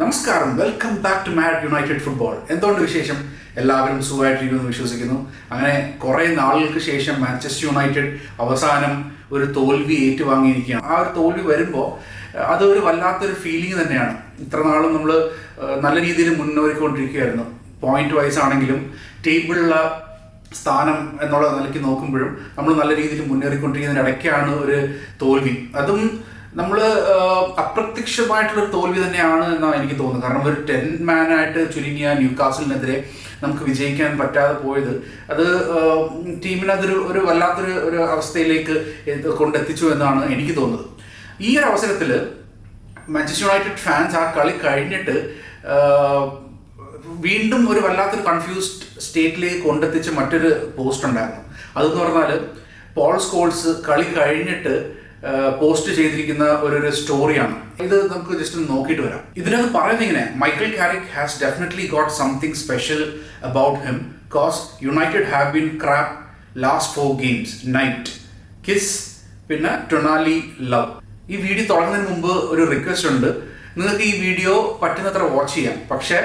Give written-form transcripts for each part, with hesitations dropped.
നമസ്കാരം, welcome back to Mad United Football. എന്തുകൊണ്ട് വിശേഷം? എല്ലാവരും സുഖമായിട്ടിരിക്കുമെന്ന് വിശ്വസിക്കുന്നു. അങ്ങനെ കുറേ നാളുകൾക്ക് ശേഷം മാഞ്ചസ്റ്റർ യുണൈറ്റഡ് അവസാനം ഒരു തോൽവി ഏറ്റുവാങ്ങിയിരിക്കുകയാണ്. ആ ഒരു തോൽവി വരുമ്പോൾ അതൊരു വല്ലാത്തൊരു ഫീലിംഗ് തന്നെയാണ്. ഇത്ര നാളും നമ്മൾ നല്ല രീതിയിൽ മുന്നേറിക്കൊണ്ടിരിക്കുകയായിരുന്നു. പോയിന്റ് വൈസ് ആണെങ്കിലും ടേബിളിലുള്ള സ്ഥാനം എന്നുള്ള നിലയ്ക്ക് നോക്കുമ്പോഴും നമ്മൾ നല്ല രീതിയിൽ മുന്നേറിക്കൊണ്ടിരിക്കുന്നതിനിടയ്ക്കാണ് ഒരു തോൽവി. അതും നമ്മൾ അപ്രത്യക്ഷമായിട്ടുള്ളൊരു തോൽവി തന്നെയാണ് എന്നാണ് എനിക്ക് തോന്നുന്നത്. കാരണം ഒരു 10 മാനായിട്ട് ചുരുങ്ങിയ ന്യൂകാസിലിനെതിരെ നമുക്ക് വിജയിക്കാൻ പറ്റാതെ പോയത് അത് ടീമിനെ ഒരു വല്ലാത്തൊരു അവസ്ഥയിലേക്ക് കൊണ്ടെത്തിച്ചു എന്നാണ് എനിക്ക് തോന്നുന്നത്. ഈ ഒരു അവസരത്തിൽ മാഞ്ചസ്റ്റർ യുണൈറ്റഡ് ഫാൻസ് ആ കളി കഴിഞ്ഞിട്ട് വീണ്ടും ഒരു വല്ലാത്തൊരു കൺഫ്യൂസ്ഡ് സ്റ്റേറ്റിലേക്ക് കൊണ്ടെത്തിച്ച മറ്റൊരു പോസ്റ്റ് ഉണ്ടായിരുന്നു. അതെന്ന് പറഞ്ഞാൽ പോൾ സ്കോൾസ് കളി കഴിഞ്ഞിട്ട് പോസ്റ്റ് ചെയ്തിരിക്കുന്ന ഒരു സ്റ്റോറിയാണ്. ഇത് നമുക്ക് ജസ്റ്റ് ഒന്ന് നോക്കിയിട്ട് വരാം. ഇതിനകത്ത് പറയുന്നത് ഇങ്ങനെ: Michael കാരിക് has definitely got something special about him because United have been crap last 4 games. Night kiss പിന്നെ ടൊണാലി ലവ്. ഈ വീഡിയോ തുടങ്ങുന്നതിന് മുമ്പ് ഒരു റിക്വസ്റ്റ് ഉണ്ട്. നിങ്ങൾക്ക് ഈ വീഡിയോ പറ്റുന്നത്ര വാച്ച് ചെയ്യാം, പക്ഷേ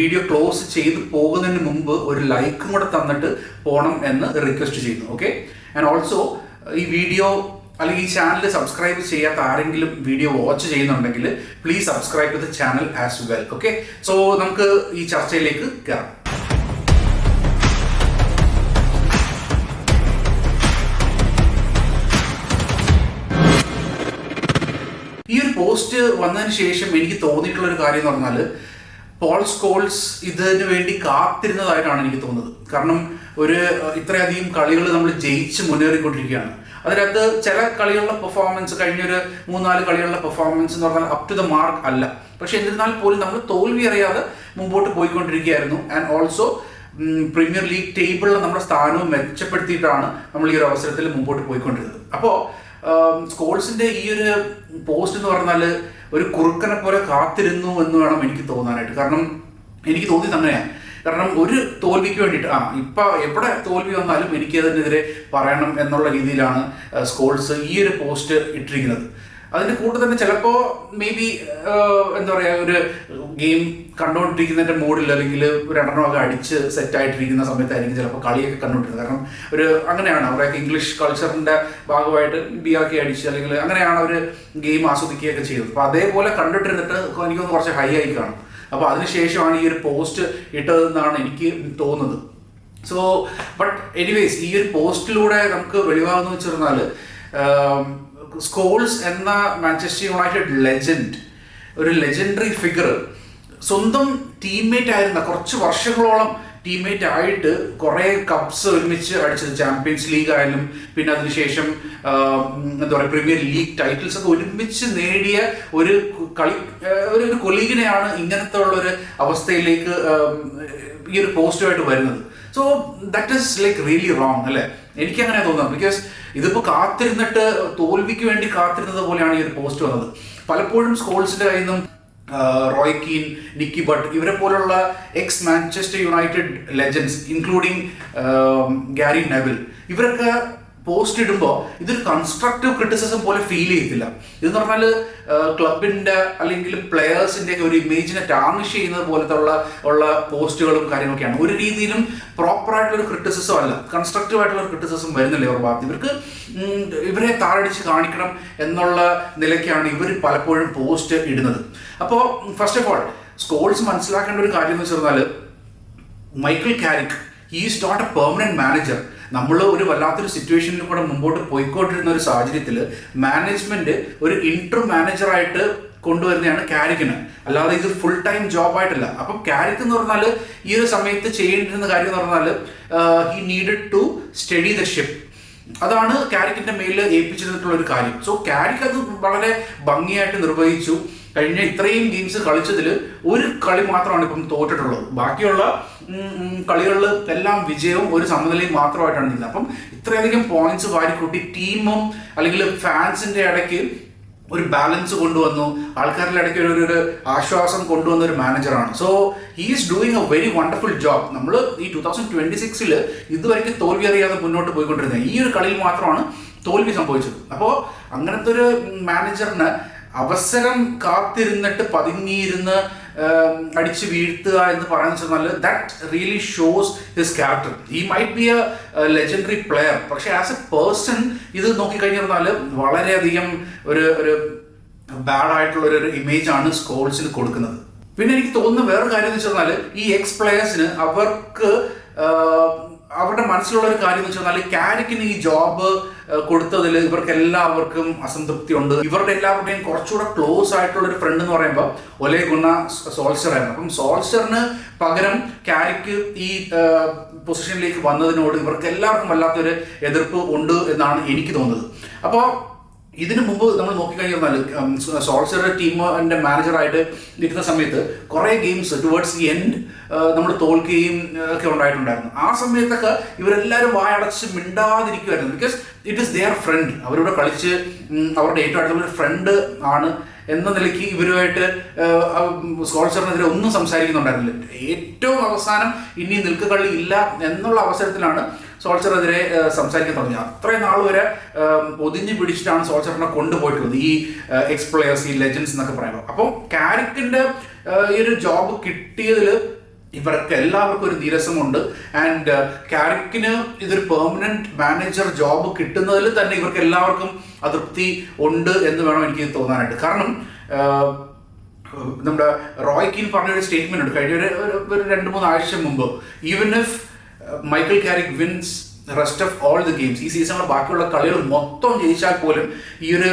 വീഡിയോ ക്ലോസ് ചെയ്ത് പോകുന്നതിന് മുമ്പ് ഒരു ലൈക്കും കൂടെ തന്നിട്ട് പോകണം എന്ന് റിക്വസ്റ്റ് ചെയ്യുന്നു. ഓക്കെ. ആൻഡ് ഓൾസോ ഈ വീഡിയോ അല്ലെങ്കിൽ ഈ ചാനൽ സബ്സ്ക്രൈബ് ചെയ്യാത്ത ആരെങ്കിലും വീഡിയോ വാച്ച് ചെയ്യുന്നുണ്ടെങ്കിൽ please subscribe to the channel as well. Okay. So നമുക്ക് ഈ ചർച്ചയിലേക്ക് കയറാം. ഈ ഒരു പോസ്റ്റ് വന്നതിന് ശേഷം എനിക്ക് തോന്നിയിട്ടുള്ള ഒരു കാര്യം എന്ന് പറഞ്ഞാൽ പോൾ സ്കോൾസ് ഇതിനു വേണ്ടി കാത്തിരുന്നതായിട്ടാണ് എനിക്ക് തോന്നുന്നത്. കാരണം ഇത്രയധികം കളികൾ നമ്മൾ ജയിച്ച് മുന്നേറിക്കൊണ്ടിരിക്കുകയാണ്. അതിനകത്ത് ചില കളികളുടെ പെർഫോമൻസ്, കഴിഞ്ഞൊരു 3-4 കളികളുടെ പെർഫോമൻസ് എന്ന് പറഞ്ഞാൽ അപ് ടു ദ മാർക്ക് അല്ല. പക്ഷെ എന്നിരുന്നാൽ പോലും നമ്മൾ തോൽവി അറിയാതെ മുമ്പോട്ട് പോയിക്കൊണ്ടിരിക്കുകയായിരുന്നു. ആൻഡ് ഓൾസോ പ്രീമിയർ ലീഗ് ടേബിളിൽ നമ്മുടെ സ്ഥാനവും മെച്ചപ്പെടുത്തിയിട്ടാണ് നമ്മൾ ഈ ഒരു അവസരത്തിൽ മുമ്പോട്ട് പോയിക്കൊണ്ടിരുന്നത്. അപ്പോൾ സ്കോൾസിന്റെ ഈ ഒരു പോസ്റ്റ് എന്ന് പറഞ്ഞാൽ ഒരു കുറുക്കനെ പോലെ കാത്തിരുന്നു എന്ന് വേണം എനിക്ക് തോന്നാനായിട്ട്. കാരണം എനിക്ക് തോന്നിയത് അങ്ങനെയാണ്. കാരണം ഒരു തോൽവിക്ക് വേണ്ടിയിട്ട് ഇപ്പം എവിടെ തോൽവി വന്നാലും എനിക്ക് അതിനെതിരെ പറയണം എന്നുള്ള രീതിയിലാണ് സ്കോൾസ് ഈ ഒരു പോസ്റ്റ് ഇട്ടിരിക്കുന്നത്. അതിൻ്റെ കൂടെ തന്നെ ചിലപ്പോൾ മേ ബി എന്താ പറയുക, ഒരു ഗെയിം കണ്ടുകൊണ്ടിരിക്കുന്നതിൻ്റെ മൂഡിൽ അല്ലെങ്കിൽ ഒരു രണ്ടെണ്ണമൊക്കെ അടിച്ച് സെറ്റായിട്ടിരിക്കുന്ന സമയത്തായിരിക്കും ചിലപ്പോൾ കളിയൊക്കെ കണ്ടുകൊണ്ടിരുന്നത്. കാരണം അങ്ങനെയാണ് അവരൊക്കെ ഇംഗ്ലീഷ് കൾച്ചറിൻ്റെ ഭാഗമായിട്ട് ബിയാക്കി അടിച്ച് അല്ലെങ്കിൽ അങ്ങനെയാണ് അവർ ഗെയിം ആസ്വദിക്കുകയൊക്കെ ചെയ്തത്. അപ്പോൾ അതേപോലെ കണ്ടിട്ടിരുന്നിട്ട് എനിക്കൊന്ന് കുറച്ച് ഹൈ ആയി കാണും. അപ്പോൾ അതിനുശേഷമാണ് ഈ ഒരു പോസ്റ്റ് ഇട്ടതെന്നാണ് എനിക്ക് തോന്നുന്നത്. സോ ബട്ട് എനിവേസ് ഈ ഒരു പോസ്റ്റിലൂടെ നമുക്ക് വെളിവാകുന്ന വെച്ച് പറഞ്ഞാൽ സ്കോൾസ് എന്ന മാഞ്ചസ്റ്റർ യുണൈറ്റഡ് ലെജൻഡ്, ഒരു ലെജൻഡറി ഫിഗർ, സ്വന്തം ടീംമേറ്റ് ആയിരുന്ന, കുറച്ച് വർഷങ്ങളോളം ടീംമേറ്റ് ആയിട്ട് കുറേ കപ്സ് ഒരുമിച്ച് അടിച്ചത്, ചാമ്പ്യൻസ് ലീഗ് ആയാലും പിന്നെ അതിനുശേഷം എന്താ പറയുക പ്രീമിയർ ലീഗ് ടൈറ്റിൽസ് ഒക്കെ ഒരുമിച്ച് നേടിയ ഒരു കൊലീഗിനെയാണ് ഇങ്ങനത്തെ ഉള്ളൊരു അവസ്ഥയിലേക്ക് ഈ ഒരു പോസ്റ്റുമായിട്ട് വരുന്നത്. So that is like really wrong അല്ലേ? എനിക്കങ്ങനെ തോന്നുന്നത്. ബിക്കോസ് ഇതിപ്പോൾ കാത്തിരുന്നിട്ട് തോൽവിക്ക് വേണ്ടി കാത്തിരുന്നത് പോലെയാണ് ഈ ഒരു പോസ്റ്റ് വന്നത്. പലപ്പോഴും സ്കോൾസിന്റെ കയ്യിൽ നിന്നും റോയ് കീൻ, നിക്കി ബട്ട്, ഇവരെ പോലുള്ള ex Manchester United legends including Gary Neville, ഇവരൊക്കെ പോസ്റ്റ് ഇടുമ്പോൾ ഇതൊരു കൺസ്ട്രക്റ്റീവ് ക്രിറ്റിസിസം പോലെ ഫീൽ ചെയ്യത്തില്ല. ഇതെന്ന് പറഞ്ഞാൽ ക്ലബിൻ്റെ അല്ലെങ്കിൽ പ്ലെയേഴ്സിൻ്റെ ഒക്കെ ഒരു ഇമേജിനെ ടാർണിഷ് ചെയ്യുന്നത് പോലത്തെ ഉള്ള പോസ്റ്റുകളും കാര്യങ്ങളൊക്കെയാണ്. ഒരു രീതിയിലും പ്രോപ്പറായിട്ടുള്ളൊരു ക്രിറ്റിസിസം അല്ല, കൺസ്ട്രക്റ്റീവ് ആയിട്ടുള്ള ക്രിറ്റിസിസം വരുന്നില്ല ഇവർ ഭാഗത്ത്. ഇവരെ താഴടിച്ച് കാണിക്കണം എന്നുള്ള നിലയ്ക്കാണ് ഇവർ പലപ്പോഴും പോസ്റ്റ് ഇടുന്നത്. അപ്പോൾ ഫസ്റ്റ് ഓഫ് ഓൾ സ്കോൾസ് മനസ്സിലാക്കേണ്ട ഒരു കാര്യം എന്ന് വെച്ച് പറഞ്ഞാൽ Michael Carrick is not a permanent manager. നമ്മൾ ഒരു വല്ലാത്തൊരു സിറ്റുവേഷനിൽ കൂടെ മുമ്പോട്ട് പോയിക്കൊണ്ടിരുന്ന ഒരു സാഹചര്യത്തിൽ മാനേജ്മെന്റ് ഒരു ഇന്റർ മാനേജറായിട്ട് കൊണ്ടുവരുന്നതാണ് കാരിക്കിന്, അല്ലാതെ ഇത് ഫുൾ ടൈം ജോബായിട്ടല്ല. അപ്പം കാരിക് എന്ന് പറഞ്ഞാൽ ഈ ഒരു സമയത്ത് ചെയ്യേണ്ടിരുന്ന കാര്യം എന്ന് പറഞ്ഞാൽ he needed to steady the ship. അതാണ് കാരിക്കിന്റെ മേലിൽ ഏൽപ്പിച്ചിട്ടുള്ള ഒരു കാര്യം. സോ കാരിക് അത് വളരെ ഭംഗിയായിട്ട് നിർവഹിച്ചു. കഴിഞ്ഞ ഇത്രയും ഗെയിംസ് കളിച്ചതിൽ ഒരു കളി മാത്രമാണ് ഇപ്പം തോറ്റിട്ടുള്ളത്. ബാക്കിയുള്ള കളികളിൽ എല്ലാം വിജയവും ഒരു സമനിലയും മാത്രമായിട്ടാണ് നിന്നത്. അപ്പം ഇത്രയധികം പോയിന്റ്സ് വാരിക്കൂട്ടി ടീമും അല്ലെങ്കിൽ ഫാൻസിന്റെ ഇടയ്ക്ക് ഒരു ബാലൻസ് കൊണ്ടുവന്നു, ആൾക്കാരുടെ ഇടയ്ക്ക് ഒരു ആശ്വാസം കൊണ്ടുവന്ന ഒരു മാനേജറാണ്. So he is doing a very wonderful job. നമ്മൾ ഈ 2026 ഇതുവരെയ്ക്ക് തോൽവി അറിയാതെ മുന്നോട്ട് പോയിക്കൊണ്ടിരുന്നത്, ഈ ഒരു കളിയിൽ മാത്രമാണ് തോൽവി സംഭവിച്ചത്. അപ്പോൾ അങ്ങനത്തെ ഒരു മാനേജറിന് അവസരം കാത്തിരുന്നിട്ട് പതുങ്ങിയിരുന്ന് അടിച്ചു വീഴ്ത്തുക എന്ന് പറയുന്നത് വെച്ചാൽ that really shows his character. He might be A legendary player, പക്ഷെ ആസ് എ പേഴ്സൺ ഇത് നോക്കിക്കഴിഞ്ഞാൽ വളരെയധികം ഒരു ബാഡ് ആയിട്ടുള്ള ഒരു ഇമേജ് ആണ് സ്കോൾസിന് കൊടുക്കുന്നത്. പിന്നെ എനിക്ക് തോന്നുന്ന വേറൊരു കാര്യം എന്ന് വെച്ചാൽ ഈ എക്സ് പ്ലെയേഴ്സിന് അവർക്ക് അവരുടെ മനസ്സിലുള്ള ഒരു കാര്യം എന്ന് വെച്ചാൽ കാരിക്കിന് ഈ ജോബ് കൊടുത്തതിൽ ഇവർക്ക് എല്ലാവർക്കും അസംതൃപ്തി ഉണ്ട്. ഇവരുടെ എല്ലാവരുടെയും കുറച്ചുകൂടെ ക്ലോസ് ആയിട്ടുള്ള ഒരു ഫ്രണ്ട് എന്ന് പറയുമ്പോൾ ഒലെ ഗുണ സോൾസ്റ്റർ ആയിരുന്നു. അപ്പം സോൾസ്റ്ററിന് പകരം കാരിക്ക് ഈ പൊസിഷനിലേക്ക് വന്നതിനോട് ഇവർക്ക് എല്ലാവർക്കും വല്ലാത്തൊരു എതിർപ്പ് ഉണ്ട് എന്നാണ് എനിക്ക് തോന്നുന്നത്. അപ്പോൾ ഇതിനു മുമ്പ് നമ്മൾ നോക്കിക്കഴിഞ്ഞാൽ സോൾസ്റ്റർ ടീമിന്റെ മാനേജറായിട്ട് ഇരിക്കുന്ന സമയത്ത് കുറേ ഗെയിംസ് ടുവേർഡ്സ് ദി എൻഡ് നമ്മൾ തോൽക്കുകയും ഒക്കെ ഉണ്ടായിട്ടുണ്ടായിരുന്നു. ആ സമയത്തൊക്കെ ഇവരെല്ലാവരും വായടച്ച് മിണ്ടാതിരിക്കുമായിരുന്നു. Because it is their front. അവരിവിടെ കളിച്ച് അവരുടെ ഏറ്റവും അടുത്തുള്ള ഒരു ഫ്രണ്ട് ആണ് എന്ന നിലയ്ക്ക് ഇവരുമായിട്ട് സോൾസ്റ്ററിനെതിരെ ഒന്നും സംസാരിക്കുന്നുണ്ടായിരുന്നില്ല. ഏറ്റവും അവസാനം ഇനി നിൽക്കുകളി ഇല്ല എന്നുള്ള അവസരത്തിലാണ് സോൾസ്റ്ററിനെതിരെ സംസാരിക്കാൻ തുടങ്ങി. അത്രയും നാൾ വരെ ഒതിഞ്ഞു പിടിച്ചിട്ടാണ് സോൾസ്റ്ററിനെ കൊണ്ടുപോയിട്ടുള്ളത് ഈ എക്സ് പ്ലെയേഴ്സ്, ഈ ലെജൻസ് എന്നൊക്കെ പറയുമ്പോൾ. അപ്പോൾ കാരിക്കിന്റെ ഈ ഒരു ജോബ് കിട്ടിയതിൽ ഇവർക്ക് എല്ലാവർക്കും ഒരു നീരസമുണ്ട്. ആൻഡ് കാരിക്കിന് ഇതൊരു പെർമനന്റ് മാനേജർ ജോബ് കിട്ടുന്നതിൽ തന്നെ ഇവർക്ക് എല്ലാവർക്കും അതൃപ്തി ഉണ്ട് എന്ന് വേണം എനിക്ക് തോന്നാനായിട്ട്. കാരണം നമ്മുടെ റോയ് കീൻ പറഞ്ഞൊരു സ്റ്റേറ്റ്മെന്റ് ഉണ്ട് കഴിഞ്ഞ ഒരു 2-3 ആഴ്ച മുമ്പ്. Even if Michael Carrick wins rest of all the games, ഈ സീസണിലെ ബാക്കിയുള്ള കളികൾ മൊത്തം ജയിച്ചാൽ പോലും ഈ ഒരു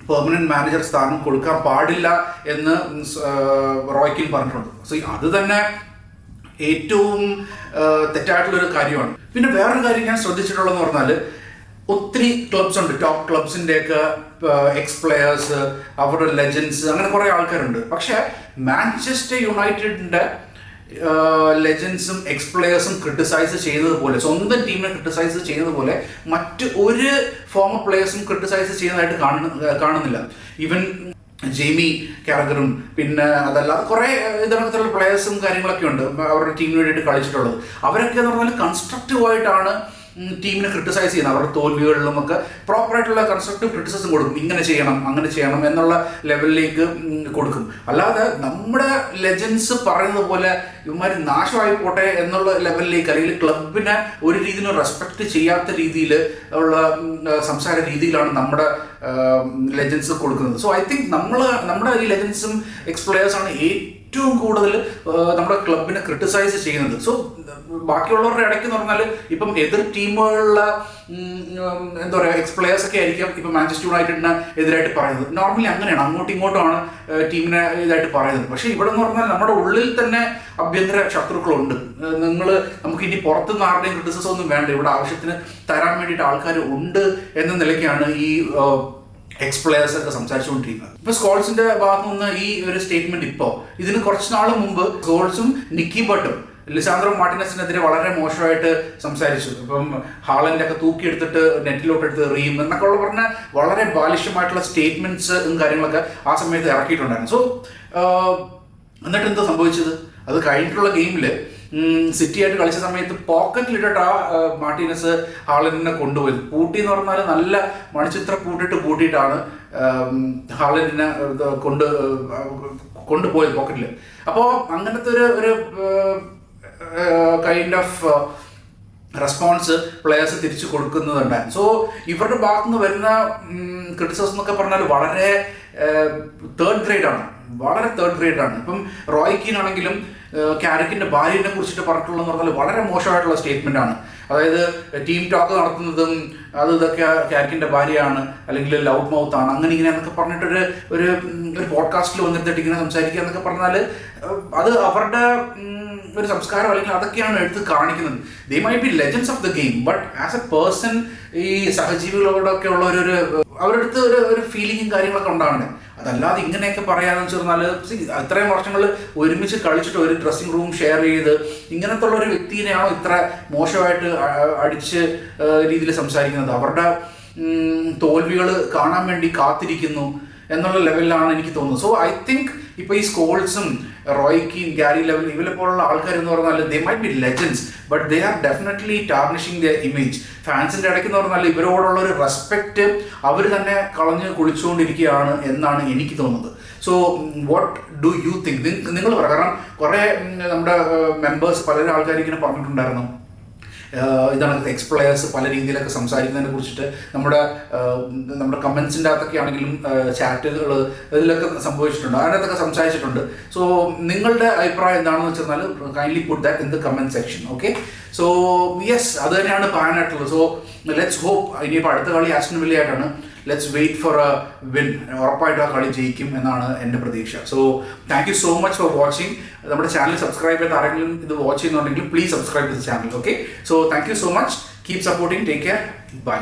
പെർമനന്റ് മാനേജർ സ്ഥാനം കൊടുക്കാൻ പാടില്ല എന്ന് റോയ് കീൻ പറഞ്ഞിട്ടുണ്ട്. സോ അത് തന്നെ ഏറ്റവും തെറ്റായിട്ടുള്ളൊരു കാര്യമാണ്. പിന്നെ വേറൊരു കാര്യം ഞാൻ ശ്രദ്ധിച്ചിട്ടുള്ളതെന്ന് പറഞ്ഞാൽ ഒത്തിരി ക്ലബ്സ് ഉണ്ട്, ടോപ്പ് ക്ലബ്സിൻ്റെയൊക്കെ എക്സ് പ്ലെയേഴ്സ്, അവരുടെ ലെജൻസ്, അങ്ങനെ കുറേ ആൾക്കാരുണ്ട്. പക്ഷേ മാഞ്ചസ്റ്റർ യുണൈറ്റഡിൻ്റെ ലെജൻസും എക്സ് പ്ലെയേഴ്സും ക്രിട്ടിസൈസ് ചെയ്യുന്നത് പോലെ, സ്വന്തം ടീമിനെ ക്രിട്ടിസൈസ് ചെയ്യുന്നത് പോലെ മറ്റ് ഒരു ഫോമർ പ്ലെയേഴ്സും ക്രിട്ടിസൈസ് ചെയ്യുന്നതായിട്ട് കാണുന്നില്ല. ഈവൻ ജെയ്മി കാരഗറും പിന്നെ അതല്ലാതെ കുറേ ഇതിനകത്തുള്ള പ്ലെയേഴ്സും കാര്യങ്ങളൊക്കെ ഉണ്ട് അവരുടെ ടീമിന് വേണ്ടിയിട്ട് കളിച്ചിട്ടുള്ളത്. അവരൊക്കെ എന്ന് പറഞ്ഞാൽ കൺസ്ട്രക്റ്റീവായിട്ടാണ് ടീമിനെ ക്രിട്ടിസൈസ് ചെയ്യുന്നത്. അവരുടെ തോൽവികളിലും ഒക്കെ പ്രോപ്പറായിട്ടുള്ള കൺസ്ട്രക്റ്റീവ് ക്രിറ്റിസിസം കൊടുക്കും. ഇങ്ങനെ ചെയ്യണം, അങ്ങനെ ചെയ്യണം എന്നുള്ള ലെവലിലേക്ക് കൊടുക്കും. അല്ലാതെ നമ്മുടെ ലെജൻസ് പറയുന്നത് പോലെ ഇവന്മാർ നാശമായി പോട്ടെ എന്നുള്ള ലെവലിലേക്ക്, അല്ലെങ്കിൽ ക്ലബിനെ ഒരു രീതിയിലും റെസ്പെക്ട് ചെയ്യാത്ത രീതിയിൽ ഉള്ള സംസാര രീതിയിലാണ് നമ്മുടെ ലെജൻസ് കൊടുക്കുന്നത്. സോ ഐ തിങ്ക് നമ്മുടെ ഈ ലെജൻസും എക്സ് പ്ലെയേഴ്സാണ് ഏറ്റവും കൂടുതൽ നമ്മുടെ ക്ലബിനെ ക്രിട്ടിസൈസ് ചെയ്യുന്നത്. സോ ബാക്കിയുള്ളവരുടെ ഇടയ്ക്ക് എന്ന് പറഞ്ഞാൽ ഇപ്പം എതിർ ടീമുകളിലെ എന്താ പറയുക എക്സ് പ്ലെയേഴ്സ് ഒക്കെ ആയിരിക്കും ഇപ്പം മാഞ്ചസ്റ്റർ യുണൈറ്റഡിന് എതിരായിട്ട് പറയുന്നത്. നോർമലി അങ്ങനെയാണ്, അങ്ങോട്ടും ഇങ്ങോട്ടുമാണ് ടീമിനെ ഇതായിട്ട് പറയുന്നത്. പക്ഷേ ഇവിടെ എന്ന് പറഞ്ഞാൽ നമ്മുടെ ഉള്ളിൽ തന്നെ ആഭ്യന്തര ശത്രുക്കളുണ്ട്. നമുക്ക് ഇനി പുറത്തുനിന്ന് ആരുടെയും ക്രിറ്റിസിസം ഒന്നും വേണ്ട, ഇവിടെ ആവശ്യത്തിന് തരാൻ വേണ്ടിയിട്ട് ആൾക്കാർ ഉണ്ട് എന്ന നിലയ്ക്കാണ് ഈ എക്സ് പ്ലെയേഴ്സ് ഒക്കെ സംസാരിച്ചുകൊണ്ടിരിക്കുന്നത്. ഇപ്പൊ സ്കോൾസിന്റെ ഭാഗത്തു നിന്ന് ഈ ഒരു സ്റ്റേറ്റ്മെന്റ് ഇതിന് കുറച്ച് നാൾ മുമ്പ് സ്കോൾസും നിക്കി ബട്ടും ലിസാൻഡ്രോ മാർട്ടിനസിനെതിരെ വളരെ മോശമായിട്ട് സംസാരിച്ചു. ഇപ്പം ഹാളൻഡ് ഒക്കെ തൂക്കിയെടുത്തിട്ട് നെറ്റിലോട്ട് എടുത്ത് എറിയും എന്നൊക്കെ ഉള്ള പറഞ്ഞ വളരെ ബാലിഷ്യമായിട്ടുള്ള സ്റ്റേറ്റ്മെന്റ്സും കാര്യങ്ങളൊക്കെ ആ സമയത്ത് ഇറക്കിയിട്ടുണ്ടായിരുന്നു. സോ എന്നിട്ട് എന്താ സംഭവിച്ചത്? അത് കഴിഞ്ഞിട്ടുള്ള ഗെയിമില് സിറ്റിയായിട്ട് കളിച്ച സമയത്ത് പോക്കറ്റിലിട്ടിട്ട് മാർട്ടിനസ് ഹാളൻഡിനെ കൊണ്ടുപോയത്. പൂട്ടി എന്ന് പറഞ്ഞാൽ നല്ല മണിച്ചിത്ര പൂട്ടിയിട്ടാണ് ഹാളൻഡിനെ കൊണ്ടുപോയത് പോക്കറ്റിൽ. അപ്പോൾ അങ്ങനത്തെ ഒരു കൈൻഡ് ഓഫ് റെസ്പോൺസ് പ്ലെയേഴ്സ് തിരിച്ചു കൊടുക്കുന്നതുണ്ടായിരുന്നു. സോ ഇവരുടെ ഭാഗത്തു നിന്ന് വരുന്ന ക്രിറ്റിസിസം എന്നൊക്കെ പറഞ്ഞാൽ വളരെ തേർഡ് ഗ്രേഡാണ്. ഇപ്പം റോയ് കീൻ ആണെങ്കിലും കാരിക്കിന്റെ ഭാര്യനെ കുറിച്ചിട്ട് പറഞ്ഞിട്ടുള്ളതെന്ന് പറഞ്ഞാൽ വളരെ മോശമായിട്ടുള്ള സ്റ്റേറ്റ്മെന്റ് ആണ്. അതായത് ടീം ടോക്ക് നടത്തുന്നതും ഇതൊക്കെ കാരിക്കിന്റെ ഭാര്യയാണ്, അല്ലെങ്കിൽ ലൗഡ് മൗത്ത് ആണ്, അങ്ങനെ ഇങ്ങനെ എന്നൊക്കെ പറഞ്ഞിട്ടൊരു ഒരു പോഡ്കാസ്റ്റിൽ വന്നിട്ട് ഇങ്ങനെ സംസാരിക്കുക എന്നൊക്കെ പറഞ്ഞാൽ അത് അവരുടെ ഒരു സംസ്കാരം അല്ലെങ്കിൽ അതൊക്കെയാണ് എടുത്ത് കാണിക്കുന്നത്. ദേ might be legends of the game, but as A person ഈ സഹജീവികളോടൊക്കെ ഉള്ള അവരുടെ അടുത്ത് ഒരു ഫീലിങ്ങും കാര്യങ്ങളൊക്കെ ഉണ്ടാവണ്ടേ. അതല്ലാതെ ഇങ്ങനെയൊക്കെ പറയാമെന്ന് വെച്ചാൽ ഇത്രയും വർഷങ്ങൾ ഒരുമിച്ച് കളിച്ചിട്ട് ഒരു ഡ്രസ്സിംഗ് റൂം ഷെയർ ചെയ്ത് ഇങ്ങനത്തെ ഉള്ള ഒരു വ്യക്തിനെയാണോ ഇത്ര മോശമായിട്ട് അടിച്ച് രീതിയിൽ സംസാരിക്കുന്നത്? അവരുടെ തോൽവികൾ കാണാൻ വേണ്ടി കാത്തിരിക്കുന്നു എന്നുള്ള ലെവലിലാണ് എനിക്ക് തോന്നുന്നത്. സോ ഐ തിങ്ക് ഇപ്പോൾ ഈ സ്കോൾസും റോയ് കീൻ, ഗാരി ലെവൽ, ഇവരെ പോലുള്ള ആൾക്കാർ എന്ന് പറഞ്ഞാൽ they might be legends, but they are definitely tarnishing their image. ഫാൻസിൻ്റെ ഇടയ്ക്ക് എന്ന് പറഞ്ഞാൽ ഇവരോടുള്ള ഒരു റെസ്പെക്റ്റ് അവർ തന്നെ കളഞ്ഞ് കുളിച്ചുകൊണ്ടിരിക്കുകയാണ് എന്നാണ് എനിക്ക് തോന്നുന്നത്. So what do you think? നിങ്ങൾ പറയാം. കാരണം കുറേ നമ്മുടെ മെമ്പേഴ്സ് പല ആൾക്കാർ ഇങ്ങനെ പറഞ്ഞിട്ടുണ്ടായിരുന്നു, ഇതാണ് എക്സ് പ്ലെയേഴ്സ് പല രീതിയിലൊക്കെ സംസാരിക്കുന്നതിനെ കുറിച്ചിട്ട് നമ്മുടെ കമൻസിൻ്റെ അകത്തൊക്കെ ആണെങ്കിലും ചാറ്റുകൾ ഇതിലൊക്കെ സംഭവിച്ചിട്ടുണ്ട്, അതിനകത്തൊക്കെ സംസാരിച്ചിട്ടുണ്ട്. സോ നിങ്ങളുടെ അഭിപ്രായം എന്താണെന്ന് വെച്ചാൽ kindly put that in the comment section. Okay, so yes, അത് തന്നെയാണ് പറയാനായിട്ടുള്ളത്. So let's hope. ഇനിയിപ്പോൾ അടുത്ത കളി ആസ്റ്റൺ വില്ല ആയിട്ടാണ്. Let's wait for a win. ഉറപ്പായിട്ടും ആ കളി ജയിക്കും എന്നാണ് എൻ്റെ പ്രതീക്ഷ. So thank you so much for watching. നമ്മുടെ ചാനൽ സബ്സ്ക്രൈബ് ചെയ്ത് ആരെങ്കിലും ഇത് വാച്ച് ചെയ്യുന്നുണ്ടെങ്കിൽ please subscribe to the channel. Okay, so thank you so much. Keep supporting. Take care. By.